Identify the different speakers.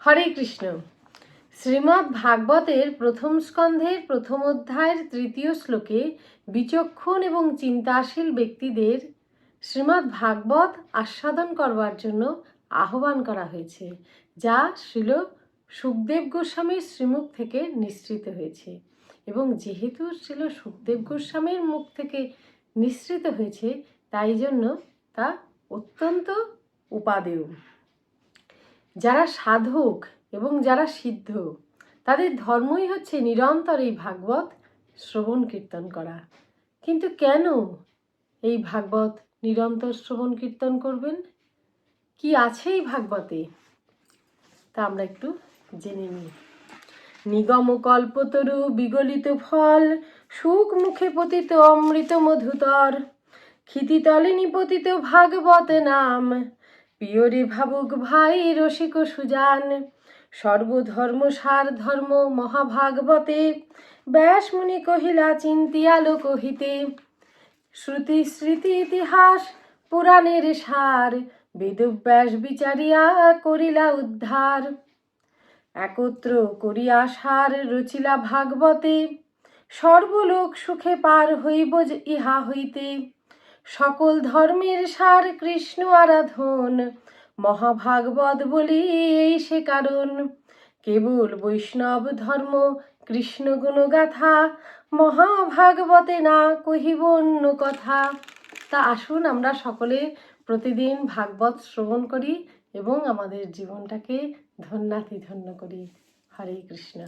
Speaker 1: হরে কৃষ্ণ। শ্রীমদ্ ভাগবতের প্রথম স্কন্ধের প্রথম অধ্যায়ের তৃতীয় শ্লোকে বিচক্ষণ এবং চিন্তাশীল ব্যক্তিদের শ্রীমদ্ ভাগবত আস্বাদন করবার জন্য আহ্বান করা হয়েছে, যা শ্রীল সুখদেব গোস্বামীর শ্রীমুখ থেকে নিঃসৃত হয়েছে। এবং যেহেতু শ্রীল সুখদেব গোস্বামীর মুখ থেকে নিঃসৃত হয়েছে, তাই জন্য তা অত্যন্ত উপাদেয়। যারা সাধক এবং যারা সিদ্ধ, তাদের ধর্মই হচ্ছে নিরন্তর এই ভাগবত শ্রবণ কীর্তন করা। কিন্তু কেন এই ভাগবত নিরন্তর শ্রবণ কীর্তন করবেন? কি আছে এই ভাগবতে, তা আমরা একটু জেনে নিই। নিগম কল্পতরু বিগলিত ফল, সুখ মুখে পতিত অমৃত মধুতর, ক্ষিতিতলে নিপতিত ভাগবত নাম, পিয়রে ভাবুক ভাই রসিক সুজান, সর্বধর্ম সার ধর্ম মহাভাগবতে, ব্যাস মুনি কহিলা চিন্তিয়ালো কহিতে, শ্রুতি স্মৃতি ইতিহাস পুরাণের সার, বেদব্যাস বিচারিয়া করিলা উদ্ধার, একত্র করিয়া সার রচিলা ভাগবতে, সর্বলোক সুখে পার হইব ইহা হইতে, সকল ধর্মের সার কৃষ্ণ আরাধন, মহাভাগবত বলি এই সে কারণ, কেবল বৈষ্ণব ধর্ম কৃষ্ণ গুণগাথা, মহাভাগবতে না কহিব অন্য কথা। তা আসুন আমরা সকলে প্রতিদিন ভাগবত শ্রবণ করি এবং আমাদের জীবনটাকে ধন্যাতিধন্য করি। হরে কৃষ্ণ।